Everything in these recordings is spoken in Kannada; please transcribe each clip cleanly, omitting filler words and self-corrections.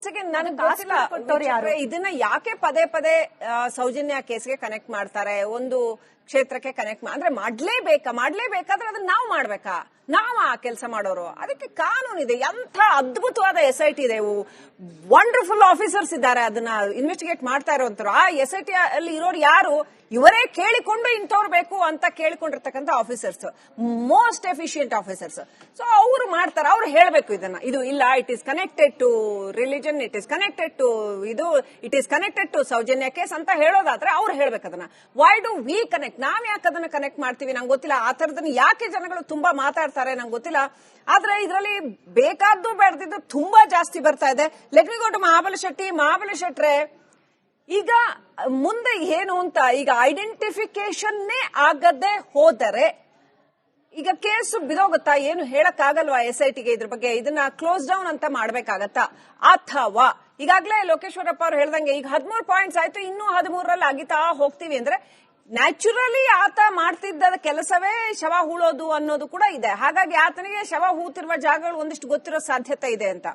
ಅಗೇನ್ ನನಗೆ ಗೊತ್ತಿಲ್ಲ ಇದನ್ನ ಯಾಕೆ ಪದೇ ಪದೇ ಸೌಜನ್ಯ ಕೇಸ್ಗೆ ಕನೆಕ್ಟ್ ಮಾಡ್ತಾರೆ, ಒಂದು ಕ್ಷೇತ್ರಕ್ಕೆ ಕನೆಕ್ಟ್ ಅಂದ್ರೆ ಮಾಡ್ಲೇಬೇಕಾದ್ರೆ ಅದನ್ನ ನಾವು ಮಾಡ್ಬೇಕಾ, ನಾವು ಆ ಕೆಲಸ ಮಾಡೋರು? ಅದಕ್ಕೆ ಕಾನೂನು ಇದೆ. ಎಂಥ ಅದ್ಭುತವಾದ SIT ಇದೆ, ವಂಡರ್ಫುಲ್ ಆಫೀಸರ್ಸ್ ಇದ್ದಾರೆ ಅದನ್ನ ಇನ್ವೆಸ್ಟಿಗೇಟ್ ಮಾಡ್ತಾ ಇರೋಂಥವ್ರು. ಆ SIT ಅಲ್ಲಿ ಇರೋರು ಯಾರು? ಇವರೇ ಕೇಳಿಕೊಂಡು ಇಂಥವ್ರು ಬೇಕು ಅಂತ ಕೇಳಿಕೊಂಡಿರ್ತಕ್ಕಂಥ officers, most efficient officers. So ಅವರು ಮಾಡ್ತಾರೆ, ಅವ್ರು ಹೇಳ್ಬೇಕು ಇದನ್ನ, ಇದು ಇಲ್ಲ, it is connected to religion, it is connected to ಇದು, it is connected to Sowjanya case ಅಂತ ಹೇಳೋದಾದ್ರೆ ಅವ್ರು ಹೇಳ್ಬೇಕು ಅದನ್ನ. Why do we connect? ನಾವ್ ಯಾಕೆ ಅದನ್ನ ಕನೆಕ್ಟ್ ಮಾಡ್ತೀವಿ ನಂಗೆ ಗೊತ್ತಿಲ್ಲ. ಆ ತರದನ್ನ ಯಾಕೆ ಜನಗಳು ತುಂಬಾ ಮಾತಾಡ್ತಾರೆ ನಂಗೆ ಗೊತ್ತಿಲ್ಲ. ಆದ್ರೆ ಇದರಲ್ಲಿ ಬೇಕಾದ್ದು ಬೇಡದಿದ್ದು ತುಂಬಾ ಜಾಸ್ತಿ ಬರ್ತಾ ಇದೆ. Let me go to Mahabala ಶೆಟ್ರೆ, ಈಗ ಮುಂದೆ ಏನು ಅಂತ, ಈಗ ಐಡೆಂಟಿಫಿಕೇಶನ್ ಆಗದೆ ಹೋದರೆ ಈಗ ಕೇಸ್ ಬಿದೋಗುತ್ತಾ? ಏನು ಹೇಳಕ್ ಆಗಲ್ವಾ SITಗೆ ಇದ್ರ ಬಗ್ಗೆ? ಇದನ್ನ ಕ್ಲೋಸ್ ಡೌನ್ ಅಂತ ಮಾಡ್ಬೇಕಾಗತ್ತಾ? ಅಥವಾ ಈಗಾಗಲೇ ಲೋಕೇಶ್ವರಪ್ಪ ಅವ್ರು ಹೇಳ್ದಂಗೆ ಈಗ 13 ಪಾಯಿಂಟ್ಸ್ ಆಯ್ತು, ಇನ್ನೂ 13ರಲ್ಲಿ ಆಗಿತಾ ಹೋಗ್ತೀವಿ ಅಂದ್ರೆ ನ್ಯಾಚುರಲಿ ಆತ ಮಾಡ್ತಿದ್ದ ಕೆಲಸವೇ ಶವ ಹೂಳೋದು ಅನ್ನೋದು ಕೂಡ ಇದೆ. ಹಾಗಾಗಿ ಆತನಿಗೆ ಶವ ಹೂತಿರುವ ಜಾಗಗಳು ಒಂದಿಷ್ಟು ಗೊತ್ತಿರೋ ಸಾಧ್ಯತೆ ಇದೆ ಅಂತ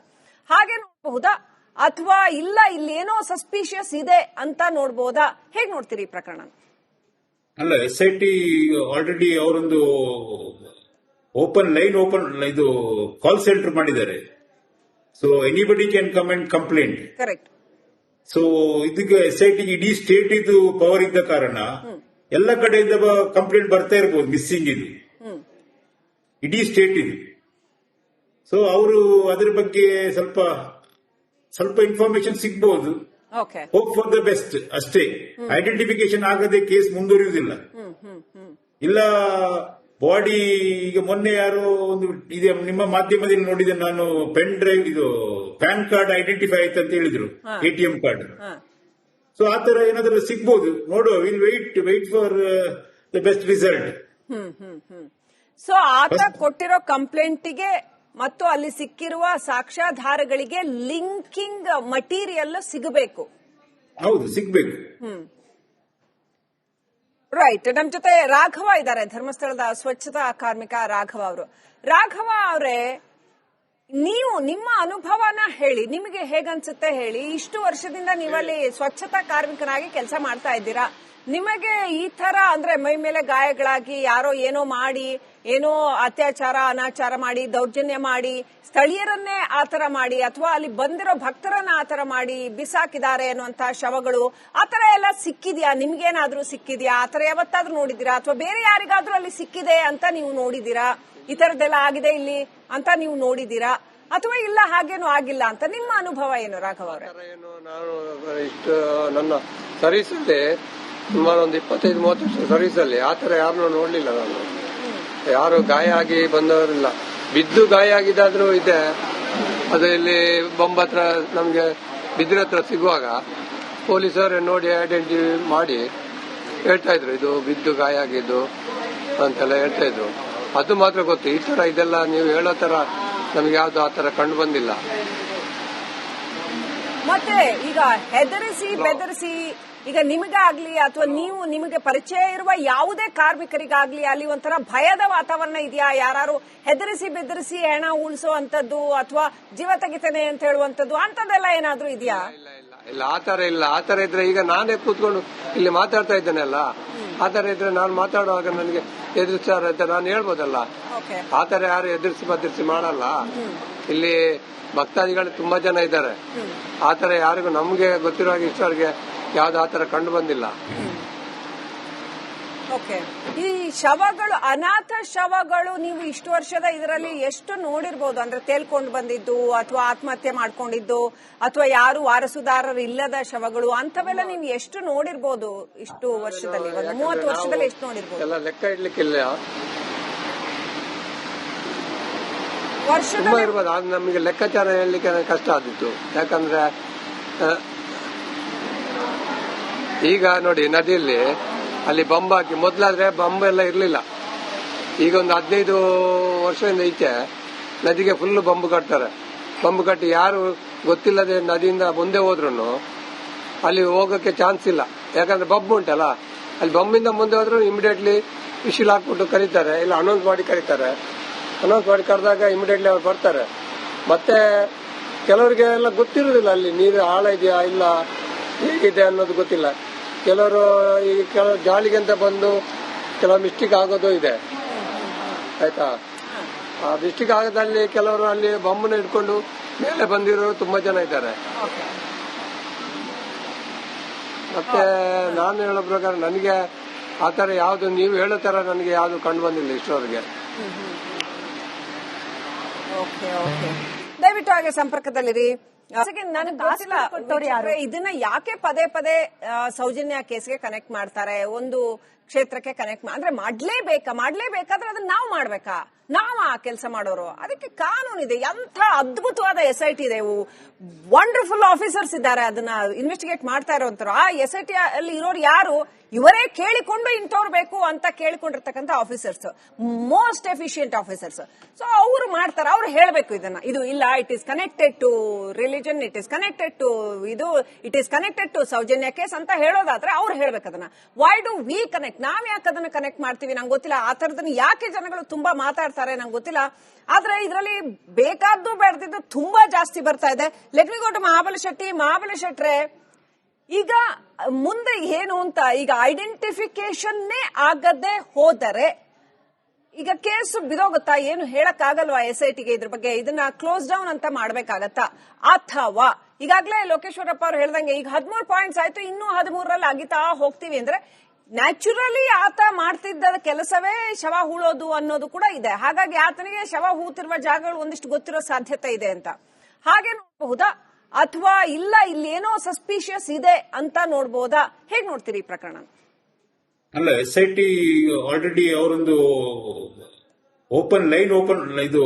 ಹಾಗೆ ನೋಡಬಹುದಾ? ಅಥವಾ ಇಲ್ಲ ಇಲ್ಲಿ ಏನೋ ಸಸ್ಪಿಷಿಯಸ್ ಇದೆ ಅಂತ ನೋಡಬಹುದಾ? ಹೇಗ್ ನೋಡ್ತೀರಿ ಈ ಪ್ರಕರಣ? ಅಲ್ಲ, SIT ಆಲ್ರೆಡಿ ಅವರೊಂದು ಓಪನ್ ಇದು ಕಾಲ್ ಸೆಂಟರ್ ಮಾಡಿದ್ದಾರೆ. So anybody can come and complaint. Correct. So ಇದಕ್ಕೆ SIT ಇಡೀ ಸ್ಟೇಟ್ ಇದು ಪವರ್ ಇದ್ದ ಕಾರಣ ಎಲ್ಲ ಕಡೆಯಿಂದ ಕಂಪ್ಲೇಂಟ್ ಬರ್ತಾ ಇರಬಹುದು. ಮಿಸ್ಸಿಂಗ್ ಇದು ಇಡೀ ಸ್ಟೇಟ್ ಇದು. ಸೊ ಅವರು ಅದ್ರ ಬಗ್ಗೆ ಸ್ವಲ್ಪ ಇನ್ಫಾರ್ಮೇಶನ್ ಸಿಗಬಹುದು. ಹೋಪ್ ಫಾರ್ ದ ಬೆಸ್ಟ್ ಅಷ್ಟೇ. ಐಡೆಂಟಿಫಿಕೇಶನ್ ಆಗದೆ ಕೇಸ್ ಮುಂದುವರಿಯುವುದಿಲ್ಲ. ಇಲ್ಲ ಬಾಡಿ ಈಗ ಮೊನ್ನೆ ಯಾರೋ ಒಂದು ಇದೆ ನಿಮ್ಮ ಮಾಧ್ಯಮದಲ್ಲಿ ನೋಡಿದೆ ನಾನು, ಪೆನ್ ಡ್ರೈವ್ ಇದು ಪ್ಯಾನ್ ಕಾರ್ಡ್ ಐಡೆಂಟಿಫೈ ಆಯ್ತು ಅಂತ ಹೇಳಿದ್ರು, ATM ಕಾರ್ಡ್. ಸೊ ಆ ತರ ಏನಾದ್ರೂ ಸಿಗ್ಬಹುದು, ನೋಡುವ. Will wait for the best result. So ಆತ ಕೊಟ್ಟಿರೋ ಕಂಪ್ಲೇಂಟಿಗೆ ಮತ್ತು ಅಲ್ಲಿ ಸಿಕ್ಕಿರುವ ಸಾಕ್ಷ್ಯಾಧಾರಗಳಿಗೆ ಲಿಂಕಿಂಗ್ ಮಟೀರಿಯಲ್ ಸಿಗಬೇಕು. ಹೌದು, ಸಿಗಬೇಕು. ರೈಟ್. ನಮ್ ಜೊತೆ ರಾಘವ ಇದ್ದಾರೆ, ಧರ್ಮಸ್ಥಳದ ಸ್ವಚ್ಛತಾ ಕಾರ್ಮಿಕ ರಾಘವ ಅವರು. ರಾಘವ ಅವರೇ, ನೀವು ನಿಮ್ಮ ಅನುಭವನ ಹೇಳಿ, ನಿಮಗೆ ಹೇಗನ್ಸುತ್ತೆ ಹೇಳಿ. ಇಷ್ಟು ವರ್ಷದಿಂದ ನೀವಲ್ಲಿ ಸ್ವಚ್ಛತಾ ಕಾರ್ಮಿಕನಾಗಿ ಕೆಲಸ ಮಾಡ್ತಾ ಇದ್ದೀರಾ. ನಿಮಗೆ ಈ ತರ ಅಂದ್ರೆ ಮೈ ಮೇಲೆ ಗಾಯಗಳಾಗಿ ಯಾರೋ ಏನೋ ಮಾಡಿ, ಏನೋ ಅತ್ಯಾಚಾರ ಅನಾಚಾರ ಮಾಡಿ, ದೌರ್ಜನ್ಯ ಮಾಡಿ, ಸ್ಥಳೀಯರನ್ನೇ ಆತರ ಮಾಡಿ, ಅಥವಾ ಅಲ್ಲಿ ಬಂದಿರೋ ಭಕ್ತರನ್ನ ಆತರ ಮಾಡಿ ಬಿಸಾಕಿದ್ದಾರೆ ಅನ್ನುವಂತ ಶವಗಳು, ಆತರ ಎಲ್ಲ ಸಿಕ್ಕಿದ್ಯಾ? ನಿಮ್ಗೇನಾದ್ರೂ ಸಿಕ್ಕಿದ್ಯಾ? ಆತರ ಯಾವತ್ತಾದ್ರೂ ನೋಡಿದ್ದೀರಾ? ಅಥವಾ ಬೇರೆ ಯಾರಿಗಾದ್ರೂ ಅಲ್ಲಿ ಸಿಕ್ಕಿದೆ ಅಂತ ನೀವು ನೋಡಿದ್ದೀರಾ? ಈ ತರದ್ದೆಲ್ಲ ಆಗಿದೆ ಇಲ್ಲಿ ಅಂತ ನೀವು ನೋಡಿದ್ದೀರಾ? ಅಥವಾ ಇಲ್ಲ ಹಾಗೇನು ಆಗಿಲ್ಲ ಅಂತ ನಿಮ್ಮ ಅನುಭವ ಏನು ರಾಘವ ಅವರೇ? ನಾನು ಇಷ್ಟು ನನ್ನ ಸರ್ವಿಸ್ ಅಲ್ಲಿ ಸುಮಾರು ಒಂದು 25-30 ವರ್ಷ ಸರ್ವಿಸ್ ಅಲ್ಲಿ ಆತರ ಯಾರನ್ನೂ ನೋಡ್ಲಿಲ್ಲ ನಾನು. ಯಾರು ಗಾಯ ಆಗಿ ಬಂದವರಿಲ್ಲ, ಬಿದ್ದು ಗಾಯ ಆಗಿದ್ದಾದ್ರೂ ಇದೆ. ಅದು ಇಲ್ಲಿ ಬೊಂಬ ಹತ್ರ ನಮ್ಗೆ ಬಿದ್ರ ಹತ್ರ ಸಿಗುವಾಗ ಪೊಲೀಸರು ನೋಡಿ ಐಡೆಂಟಿಫೈ ಮಾಡಿ ಹೇಳ್ತಾ ಇದ್ರು, ಇದು ಬಿದ್ದು ಗಾಯ ಆಗಿದ್ದು ಅಂತೆಲ್ಲ ಹೇಳ್ತಾ ಇದ್ರು. ಅದು ಮಾತ್ರ ಗೊತ್ತು. ಈ ತರ ಇದೆಲ್ಲ ನೀವು ಹೇಳೋ ತರ ನಮ್ಗೆ ಯಾವ್ದು ಆ ತರ ಕಂಡು ಬಂದಿಲ್ಲ. ಮತ್ತೆ ಈಗ ಹೆದರಿಸಿ ಬೆದರಿಸಿ, ಈಗ ನಿಮಗಾಗ್ಲಿ ಅಥವಾ ನೀವು ನಿಮಗೆ ಪರಿಚಯ ಇರುವ ಯಾವುದೇ ಕಾರ್ಮಿಕರಿಗಾಗ್ಲಿ ಅಲ್ಲಿ ಒಂಥರ ಭಯದ ವಾತಾವರಣ ಇದೆಯಾ? ಯಾರು ಹೆದರಿಸಿ ಬೆದರಿಸಿ ಹೆಣ ಉಳಿಸುವಂತದ್ದು ಅಥವಾ ಜೀವ ತೆಗಿತೇನೆ ಅಂತ ಹೇಳುವಂತದ್ದು ಅಂತದೆಲ್ಲ ಏನಾದ್ರೂ ಇದೆಯಾ? ಇಲ್ಲ, ಆತರ ಇಲ್ಲ. ಆತರ ಇದ್ರೆ ಈಗ ನಾನೇ ಕೂತ್ಕೊಂಡು ಇಲ್ಲಿ ಮಾತಾಡ್ತಾ ಇದ್ದೇನೆಲ್ಲ, ಆತರ ಇದ್ರೆ ನಾನು ಮಾತಾಡುವಾಗ ನನಗೆ ಎದುರಿಸ್ತಾರ ಅಂತ ನಾನು ಹೇಳ್ಬೋದಲ್ಲ. ಆತರ ಯಾರು ಎದುರಿಸಿ ಮಾಡಲ್ಲ. ಇಲ್ಲಿ ಭಕ್ತಾದಿಗಳು ತುಂಬಾ ಜನ ಇದ್ದಾರೆ. ಆತರ ಯಾರಿಗೂ ನಮ್ಗೆ ಗೊತ್ತಿರೋ ಹಾಗೆ ಇಷ್ಟವರೆಗೆ ಯಾವ್ದು ಆತರ ಕಂಡು ಬಂದಿಲ್ಲ. ಓಕೆ. ಈ ಶವಗಳು, ಅನಾಥ ಶವಗಳು ನೀವು ಇಷ್ಟು ವರ್ಷದ ಇದರಲ್ಲಿ ಎಷ್ಟು ನೋಡಿರ್ಬೋದು? ಅಂದ್ರೆ ತೇಲ್ಕೊಂಡು ಬಂದಿದ್ದು ಅಥವಾ ಆತ್ಮಹತ್ಯೆ ಮಾಡ್ಕೊಂಡಿದ್ದು ಅಥವಾ ಯಾರು ವಾರಸುದಾರರು ಇಲ್ಲದ ಶವಗಳು ಅಂತವೆಲ್ಲ ನೀವು ಎಷ್ಟು ನೋಡಿರ್ಬೋದು ಇಷ್ಟು ವರ್ಷದಲ್ಲಿ? ಒಂದು 30 ವರ್ಷದಲ್ಲಿ ಎಷ್ಟು ನೋಡಿರ್ಬೋದು? ಎಲ್ಲ ಲೆಕ್ಕ ಇಡ್ಲಿಕ್ಕಿಲ್ಲ, ವರ್ಷ ಇರ್ಬೋದು. ಅದು ನಮಗೆ ಲೆಕ್ಕಾಚಾರ ಹೇಳಲಿಕ್ಕೆ ಕಷ್ಟ ಆದಿತ್ತು. ಯಾಕಂದ್ರೆ ಈಗ ನೋಡಿ ನದಿಯಲ್ಲಿ ಅಲ್ಲಿ ಬಂಬ್ ಹಾಕಿ, ಮೊದಲಾದ್ರೆ ಬಂಬ್ ಎಲ್ಲ ಇರಲಿಲ್ಲ. ಈಗ ಒಂದು 15 ವರ್ಷದಿಂದ ಈಚೆ ನದಿಗೆ ಫುಲ್ ಬಂಬ್ ಕಟ್ತಾರೆ. ಬಂಬ್ ಕಟ್ಟಿ ಯಾರು ಗೊತ್ತಿಲ್ಲದೆ ನದಿಯಿಂದ ಮುಂದೆ ಹೋದ್ರು ಅಲ್ಲಿ ಹೋಗಕ್ಕೆ ಚಾನ್ಸ್ ಇಲ್ಲ. ಯಾಕಂದ್ರೆ ಬಂಬ್ ಉಂಟಲ್ಲ, ಅಲ್ಲಿ ಬಂಬಿಂದ ಮುಂದೆ ಹೋದ್ರು ಇಮಿಡಿಯೇಟ್ಲಿ ವಿಶಿಲ್ ಹಾಕ್ಬಿಟ್ಟು ಕರೀತಾರೆ, ಇಲ್ಲ ಅನೌನ್ಸ್ ಮಾಡಿ ಕರೀತಾರೆ. ಅನೌನ್ಸ್ ಮಾಡಿ ಕರೆದಾಗ ಇಮಿಡಿಯೇಟ್ಲಿ ಅವ್ರು ಬರ್ತಾರೆ. ಮತ್ತೆ ಕೆಲವರಿಗೆ ಎಲ್ಲ ಗೊತ್ತಿರುವುದಿಲ್ಲ ಅಲ್ಲಿ ನೀರು ಆಳ ಇದೆಯಾ ಇಲ್ಲ ಹೇಗಿದೆ ಅನ್ನೋದು ಗೊತ್ತಿಲ್ಲ. ಕೆಲವರು ಈ ಕೆಲವು ಜಾಲಿಗೆ ಅಂತ ಬಂದು ಕೆಲವು ಮಿಸ್ಟೇಕ್ ಆಗೋದು ಇದೆ ಆಯ್ತಾ. ಆ ಮಿಸ್ಟೇಕ್ ಆಗೋದಲ್ಲಿ ಕೆಲವರು ಅಲ್ಲಿ ಬೊಮ್ಮನ ಇಟ್ಕೊಂಡು ಮೇಲೆ ಬಂದಿರೋರು ತುಂಬಾ ಜನ ಇದ್ದಾರೆ. ಮತ್ತೆ ನಾನು ಹೇಳೋ ಪ್ರಕಾರ ನನಗೆ ಆತರ ಯಾವ್ದು ನೀವು ಹೇಳೋ ತರ ನನಗೆ ಯಾವ್ದು ಕಂಡು ಬಂದಿಲ್ಲ ಇಷ್ಟವರೆಗೆ. ದಯವಿಟ್ಟು ಹಾಗೆ ಸಂಪರ್ಕದಲ್ಲಿರಿ. ನನಗೆ ಗೊತ್ತಿಲ್ಲ ಇದನ್ನ ಯಾಕೆ ಪದೇ ಪದೇ ಸೌಜನ್ಯ ಕೇಸ್ಗೆ ಕನೆಕ್ಟ್ ಮಾಡ್ತಾರೆ, ಒಂದು ಕ್ಷೇತ್ರಕ್ಕೆ ಕನೆಕ್ಟ್ ಅಂದ್ರೆ ಮಾಡ್ಲೇಬೇಕಾದ್ರೆ ಅದನ್ನ ನಾವು ಮಾಡ್ಬೇಕಾ, ನಾವು ಆ ಕೆಲಸ ಮಾಡೋರು. ಅದಕ್ಕೆ ಕಾನೂನಿದೆ, ಎಂಥ ಅದ್ಭುತವಾದ SIT ಇದೆ, ವಂಡರ್ಫುಲ್ ಆಫೀಸರ್ಸ್ ಇದ್ದಾರೆ ಅದನ್ನ ಇನ್ವೆಸ್ಟಿಗೇಟ್ ಮಾಡ್ತಾ ಇರೋಂಥರು. ಆ SIT ಅಲ್ಲಿ ಇರೋರು ಯಾರು, ಇವರೇ ಕೇಳಿಕೊಂಡು ಇಂಥವ್ರು ಬೇಕು ಅಂತ ಕೇಳಿಕೊಂಡಿರ್ತಕ್ಕಂಥ officers, most efficient officers. So ಅವ್ರು ಮಾಡ್ತಾರೆ, ಅವ್ರು ಹೇಳ್ಬೇಕು ಇದನ್ನ, ಇದು ಇಲ್ಲ it is connected to religion, it is connected to ಇದು, it is connected to Sowjanya case ಅಂತ ಹೇಳೋದಾದ್ರೆ ಅವ್ರು ಹೇಳ್ಬೇಕು ಅದನ್ನ. ವೈ ಡು ವಿ ಕನೆಕ್ಟ್, ನಾವ್ ಯಾಕೆ ಅದನ್ನ ಕನೆಕ್ಟ್ ಮಾಡ್ತೀವಿ ನಂಗೆ ಗೊತ್ತಿಲ್ಲ. ಆ ತರದನ್ನ ಯಾಕೆ ಜನಗಳು ತುಂಬಾ ಮಾತಾಡ್ತಾರೆ ನಂಗೆ ಗೊತ್ತಿಲ್ಲ. ಆದ್ರೆ ಇದರಲ್ಲಿ ಬೇಕಾದ್ದು ಬೇಡದಿದ್ದು ತುಂಬಾ ಜಾಸ್ತಿ ಬರ್ತಾ ಇದೆ. ಲೆಟ್ ಮಿ ಗೋ ಟು ಮಹಾಬಲಿ ಶೆಟ್ರೆ, ಈಗ ಮುಂದೆ ಏನು ಅಂತ, ಈಗ ಐಡೆಂಟಿಫಿಕೇಶನ್ನೇ ಆಗದೆ ಹೋದರೆ ಈಗ ಕೇಸು ಬಿದೋಗುತ್ತಾ, ಏನು ಹೇಳಕ್ ಆಗಲ್ವಾ SITಗೆ ಇದ್ರ ಬಗ್ಗೆ, ಇದನ್ನ ಕ್ಲೋಸ್ ಡೌನ್ ಅಂತ ಮಾಡ್ಬೇಕಾಗತ್ತಾ, ಅಥವಾ ಈಗಾಗಲೇ ಲೋಕೇಶ್ವರಪ್ಪ ಅವ್ರು ಹೇಳ್ದಂಗೆ ಈಗ 13 ಪಾಯಿಂಟ್ಸ್ ಆಯ್ತು, ಇನ್ನೂ 13ರಲ್ಲಿ ಆಗಿತಾ ಹೋಗ್ತೀವಿ ಅಂದ್ರೆ ನ್ಯಾಚುರಲಿ ಆತ ಮಾಡ್ತಿದ್ದ ಕೆಲಸವೇ ಶವ ಹೂಳೋದು ಅನ್ನೋದು ಕೂಡ ಇದೆ. ಹಾಗಾಗಿ ಆತನಿಗೆ ಶವ ಹೂತಿರುವ ಜಾಗಗಳು ಒಂದಿಷ್ಟು ಗೊತ್ತಿರೋ ಸಾಧ್ಯತೆ ಇದೆ ಅಂತ ಹಾಗೆ ನೋಡಬಹುದಾ, ಅಥವಾ ಇಲ್ಲ ಇಲ್ಲಿ ಏನೋ ಸಸ್ಪಿಷಿಯಸ್ ಇದೆ ಅಂತ ನೋಡಬಹುದಾ? ಹೇಗ್ ನೋಡ್ತೀರಿ ಈ ಪ್ರಕರಣ? ಅಲ್ಲ, SIT ಆಲ್ರೆಡಿ ಅವರೊಂದು ಓಪನ್ ಇದು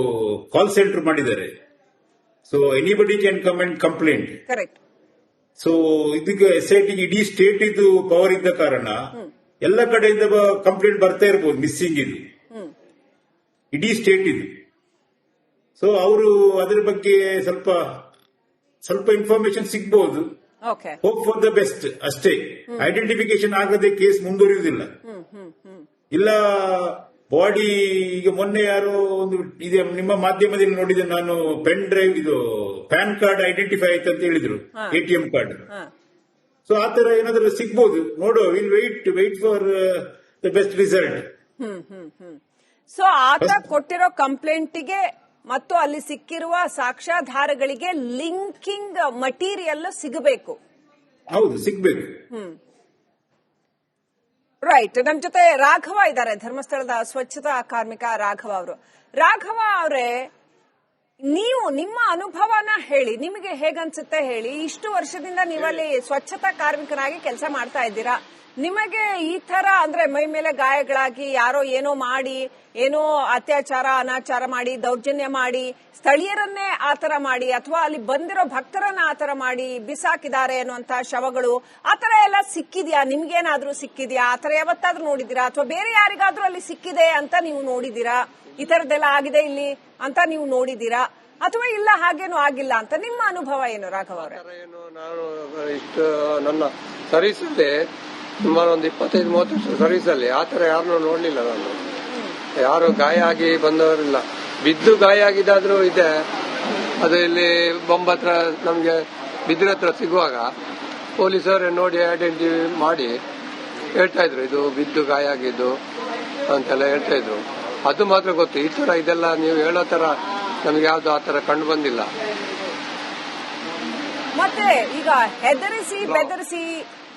ಕಾಲ್ ಸೆಂಟರ್ ಮಾಡಿದ್ದಾರೆ. So anybody can come and complaint. Correct. So ಇದಕ್ಕೆ SIT ಇಡೀ ಸ್ಟೇಟ್ ಇದು ಪವರ್ ಇದ್ದ ಕಾರಣ ಎಲ್ಲ ಕಡೆಯಿಂದ ಕಂಪ್ಲೇಂಟ್ ಬರ್ತಾ ಇರ್ಬೋದು, ಮಿಸ್ಸಿಂಗ್ ಇದು ಇಡೀ ಸ್ಟೇಟ್ ಇದು. ಸೊ ಅವರು ಅದ್ರ ಬಗ್ಗೆ ಸ್ವಲ್ಪ ಇನ್ಫಾರ್ಮೇಶನ್ ಸಿಗ್ಬಹುದು. ಹೋಪ್ ಫಾರ್ ದ ಬೆಸ್ಟ್ ಅಷ್ಟೇ. ಐಡೆಂಟಿಫಿಕೇಶನ್ ಆಗದೆ ಕೇಸ್ ಮುಂದುವರಿಯುವುದಿಲ್ಲ. ಇಲ್ಲ ಬಾಡಿ, ಈಗ ಮೊನ್ನೆ ಯಾರೋ ಒಂದು ಇದೆ ನಿಮ್ಮ ಮಾಧ್ಯಮದಲ್ಲಿ ನೋಡಿದೆ ನಾನು, ಪೆನ್ ಡ್ರೈವ್ ಇದು ಪ್ಯಾನ್ ಕಾರ್ಡ್ ಐಡೆಂಟಿಫೈ ಆಯ್ತು ಅಂತ ಹೇಳಿದ್ರು, ATM ಕಾರ್ಡ್. ಸೊ ಆ ತರ ಏನಾದ್ರೂ ಸಿಗ್ಬಹುದು, ನೋಡುವ. Will wait for the best result. So ಆತ ಕೊಟ್ಟಿರೋ ಕಂಪ್ಲೇಂಟಿಗೆ ಮತ್ತು ಅಲ್ಲಿ ಸಿಕ್ಕಿರುವ ಸಾಕ್ಷ್ಯಾಧಾರಗಳಿಗೆ ಲಿಂಕಿಂಗ್ ಮಟೀರಿಯಲ್ ಸಿಗಬೇಕು. ಹೌದು, ಸಿಗ್ಬೇಕು. ರೈಟ್. ನಮ್ ಜೊತೆ ರಾಘವ ಇದ್ದಾರೆ, ಧರ್ಮಸ್ಥಳದ ಸ್ವಚ್ಛತಾ ಕಾರ್ಮಿಕ ರಾಘವ ಅವರು. ರಾಘವ ಅವರೇ, ನೀವು ನಿಮ್ಮ ಅನುಭವನ ಹೇಳಿ, ನಿಮಗೆ ಹೇಗನ್ಸುತ್ತೆ ಹೇಳಿ. ಇಷ್ಟು ವರ್ಷದಿಂದ ನೀವಲ್ಲಿ ಸ್ವಚ್ಛತಾ ಕಾರ್ಮಿಕನಾಗಿ ಕೆಲಸ ಮಾಡ್ತಾ ಇದ್ದೀರಾ. ನಿಮಗೆ ಈ ತರ ಅಂದ್ರೆ ಮೈ ಮೇಲೆ ಗಾಯಗಳಾಗಿ ಯಾರೋ ಏನೋ ಮಾಡಿ, ಏನೋ ಅತ್ಯಾಚಾರ ಅನಾಚಾರ ಮಾಡಿ, ದೌರ್ಜನ್ಯ ಮಾಡಿ, ಸ್ಥಳೀಯರನ್ನೇ ಆತರ ಮಾಡಿ, ಅಥವಾ ಅಲ್ಲಿ ಬಂದಿರೋ ಭಕ್ತರನ್ನ ಆತರ ಮಾಡಿ ಬಿಸಾಕಿದ್ದಾರೆ ಅನ್ನುವಂತ ಶವಗಳು, ಆತರ ಎಲ್ಲ ಸಿಕ್ಕಿದ್ಯಾ? ನಿಮ್ಗೇನಾದ್ರೂ ಸಿಕ್ಕಿದ್ಯಾ? ಆತರ ಯಾವತ್ತಾದ್ರೂ ನೋಡಿದೀರಾ? ಅಥವಾ ಬೇರೆ ಯಾರಿಗಾದ್ರೂ ಅಲ್ಲಿ ಸಿಕ್ಕಿದೆ ಅಂತ ನೀವು ನೋಡಿದೀರಾ? ಈ ತರದೆಲ್ಲ ಆಗಿದೆ ಇಲ್ಲಿ ಅಂತ ನೀವು ನೋಡಿದೀರಾ? ಅಥವಾ ಇಲ್ಲ ಹಾಗೇನು ಆಗಿಲ್ಲ ಅಂತ ನಿಮ್ಮ ಅನುಭವ ಏನು ರಾಘವ ಅವರೇ? ನಾನು ಇಷ್ಟು ನನ್ನ ಸರ್ವಿಸ್ ಅಲ್ಲಿ ಸುಮಾರು ಒಂದು 25-30 ಸರ್ವಿಸ್ ಅಲ್ಲಿ ಆತರ ಯಾರನ್ನೂ ನೋಡ್ಲಿಲ್ಲ ನಾನು. ಯಾರು ಗಾಯ ಆಗಿ ಬಂದವರಿಲ್ಲ. ಬಿದ್ದು ಗಾಯ ಆಗಿದ್ದಾದ್ರೂ ಇದೆ. ಅದು ಇಲ್ಲಿ ಬೊಂಬ ಹತ್ರ ನಮ್ಗೆ ಬಿದ್ರ ಹತ್ರ ಸಿಗುವಾಗ ಪೊಲೀಸರೇ ನೋಡಿ ಐಡೆಂಟಿಫೈ ಮಾಡಿ ಹೇಳ್ತಾ ಇದ್ರು, ಇದು ಬಿದ್ದು ಗಾಯ ಆಗಿದ್ದು ಅಂತೆಲ್ಲ ಹೇಳ್ತಾ ಇದ್ರು. ಅದು ಮಾತ್ರ ಗೊತ್ತು. ಈ ತರ ಇದೆಲ್ಲ ನೀವು ಹೇಳೋ ತರ ನಮ್ಗೆ ಯಾವ್ದು ಆ ತರ ಕಂಡು ಬಂದಿಲ್ಲ. ಮತ್ತೆ ಈಗ ಹೆದರಿಸಿ ಬೆದರಿಸಿ,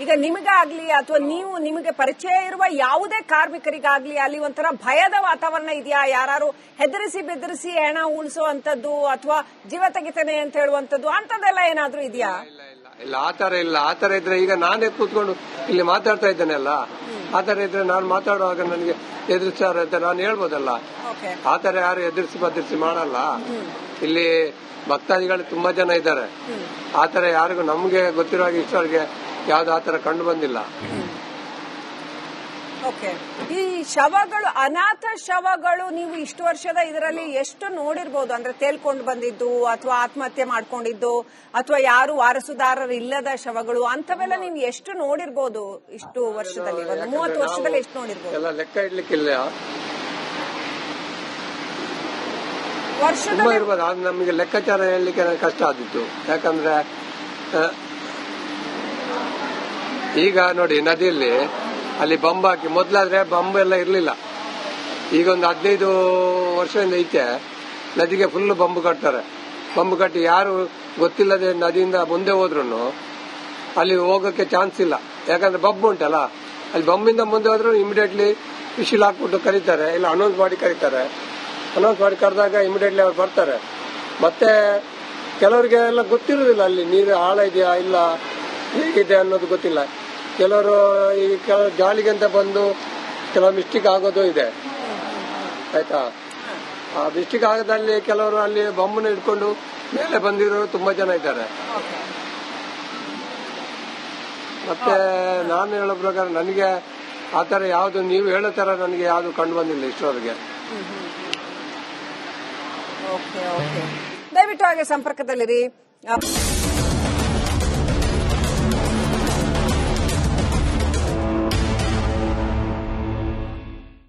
ಈಗ ನಿಮಗಾಗ್ಲಿ ಅಥವಾ ನೀವು ನಿಮಗೆ ಪರಿಚಯ ಇರುವ ಯಾವುದೇ ಕಾರ್ಮಿಕರಿಗಾಗ್ಲಿ ಅಲ್ಲಿ ಒಂಥರ ಭಯದ ವಾತಾವರಣ ಇದೆಯಾ? ಯಾರು ಹೆದರಿಸಿ ಬೆದರಿಸಿ ಹೆಣ ಉಳಿಸುವಂತದ್ದು ಅಥವಾ ಜೀವ ತೆಗಿತೇನೆ ಅಂತ ಹೇಳುವಂತದ್ದು ಅಂತದೆಲ್ಲ ಏನಾದ್ರೂ ಇದೆಯಾ? ಇಲ್ಲ, ಆತರ ಇಲ್ಲ. ಆತರ ಇದ್ರೆ ಈಗ ನಾನೇ ಕೂತ್ಕೊಂಡು ಇಲ್ಲಿ ಮಾತಾಡ್ತಾ ಇದ್ದೇನೆಲ್ಲ, ಆತರ ಇದ್ರೆ ನಾನು ಮಾತಾಡುವಾಗ ನನಗೆ ಎದುರಿಸ್ತಾರ ಅಂತ ನಾನು ಹೇಳ್ಬೋದಲ್ಲ. ಆತರ ಯಾರು ಎದುರಿಸಿ ಬದರಿಸಿ ಮಾಡಲ್ಲ. ಇಲ್ಲಿ ಭಕ್ತಾದಿಗಳು ತುಂಬಾ ಜನ ಇದ್ದಾರೆ. ಆತರ ಯಾರಿಗೂ ನಮ್ಗೆ ಗೊತ್ತಿರೋ ಹಾಗೆ ಇಷ್ಟವರೆಗೆ ಯಾವ್ದು ಆತರ ಕಂಡು ಬಂದಿಲ್ಲ. ಈ ಶವಗಳು, ಅನಾಥ ಶವಗಳು, ನೀವು ಇಷ್ಟು ವರ್ಷದ ಇದರಲ್ಲಿ ಎಷ್ಟು ನೋಡಿರ್ಬೋದು? ಅಂದ್ರೆ ತೇಲ್ಕೊಂಡು ಬಂದಿದ್ದು ಅಥವಾ ಆತ್ಮಹತ್ಯೆ ಮಾಡ್ಕೊಂಡಿದ್ದು ಅಥವಾ ಯಾರು ವಾರಸುದಾರರು ಇಲ್ಲದ ಶವಗಳು ಅಂತವೆಲ್ಲ ನೀವು ಎಷ್ಟು ನೋಡಿರ್ಬೋದು ಇಷ್ಟು ವರ್ಷದಲ್ಲಿ? ಒಂದು 30 ವರ್ಷದಲ್ಲಿ ಎಷ್ಟು ನೋಡಿರ್ಬೋದು? ಎಲ್ಲ ಲೆಕ್ಕ ಇಡ್ಲಿಕ್ಕಿಲ್ಲ. ತುಂಬಾ ಇರ್ಬೋದು. ಅದು ನಮಗೆ ಲೆಕ್ಕಾಚಾರ ಹೇಳಲಿಕ್ಕೆ ಕಷ್ಟ ಆದಿತ್ತು. ಯಾಕಂದ್ರೆ ಈಗ ನೋಡಿ ನದಿಯಲ್ಲಿ ಅಲ್ಲಿ ಬಂಬ್ ಹಾಕಿ, ಮೊದ್ಲಾದ್ರೆ ಬಂಬ್ ಎಲ್ಲ ಇರ್ಲಿಲ್ಲ. ಈಗ ಒಂದು 15 ವರ್ಷದಿಂದ ಈಚೆ ನದಿಗೆ ಫುಲ್ ಬಂಬ್ ಕಟ್ತಾರೆ. ಬಂಬ್ ಕಟ್ಟಿ ಯಾರು ಗೊತ್ತಿಲ್ಲದೆ ನದಿಯಿಂದ ಮುಂದೆ ಹೋದ್ರು ಅಲ್ಲಿ ಹೋಗಕ್ಕೆ ಚಾನ್ಸ್ ಇಲ್ಲ. ಯಾಕಂದ್ರೆ ಬಂಬ್ ಉಂಟಲ್ಲ, ಅಲ್ಲಿ ಬಂಬಿಂದ ಮುಂದೆ ಹೋದ್ರು ಇಮಿಡಿಯೇಟ್ಲಿ ವಿಶಿಲ್ ಹಾಕ್ಬಿಟ್ಟು ಕರೀತಾರೆ, ಇಲ್ಲ ಅನೌನ್ಸ್ ಮಾಡಿ ಕರೀತಾರೆ. ಅನೌನ್ಸ್ ಮಾಡಿ ಕರೆದಾಗ ಇಮಿಡಿಯೇಟ್ಲಿ ಅವ್ರು ಬರ್ತಾರೆ. ಮತ್ತೆ ಕೆಲವರಿಗೆ ಎಲ್ಲ ಗೊತ್ತಿರುವುದಿಲ್ಲ ಅಲ್ಲಿ ನೀರು ಆಳ ಇದೆಯಾ ಇಲ್ಲ ಹೇಗಿದೆ ಅನ್ನೋದು ಗೊತ್ತಿಲ್ಲ. ಕೆಲವರು ಈ ಜಾಲಿಗೆ ಅಂತ ಬಂದು ಕೆಲವು ಮಿಸ್ಟೇಕ್ ಆಗೋದು ಇದೆ, ಆಯ್ತಾ. ಆ ಮಿಸ್ಟೇಕ್ ಆಗದಲ್ಲಿ ಕೆಲವರು ಅಲ್ಲಿ ಬಂಬನ್ನ ಹಿಡ್ಕೊಂಡು ಮೇಲೆ ಬಂದಿರೋರು ತುಂಬಾ ಜನ ಇದ್ದಾರೆ. ಮತ್ತೆ ನಾನು ಹೇಳೋ ಪ್ರಕಾರ ನನಗೆ ಆತರ ಯಾವ್ದು ನೀವು ಹೇಳೋ ತರ ನನಗೆ ಯಾವ್ದು ಕಂಡು ಬಂದಿಲ್ಲ ಇಷ್ಟರವರೆಗೆ. ದಯವಿಟ್ಟು ಹಾಗೆ ಸಂಪರ್ಕದಲ್ಲಿರಿ.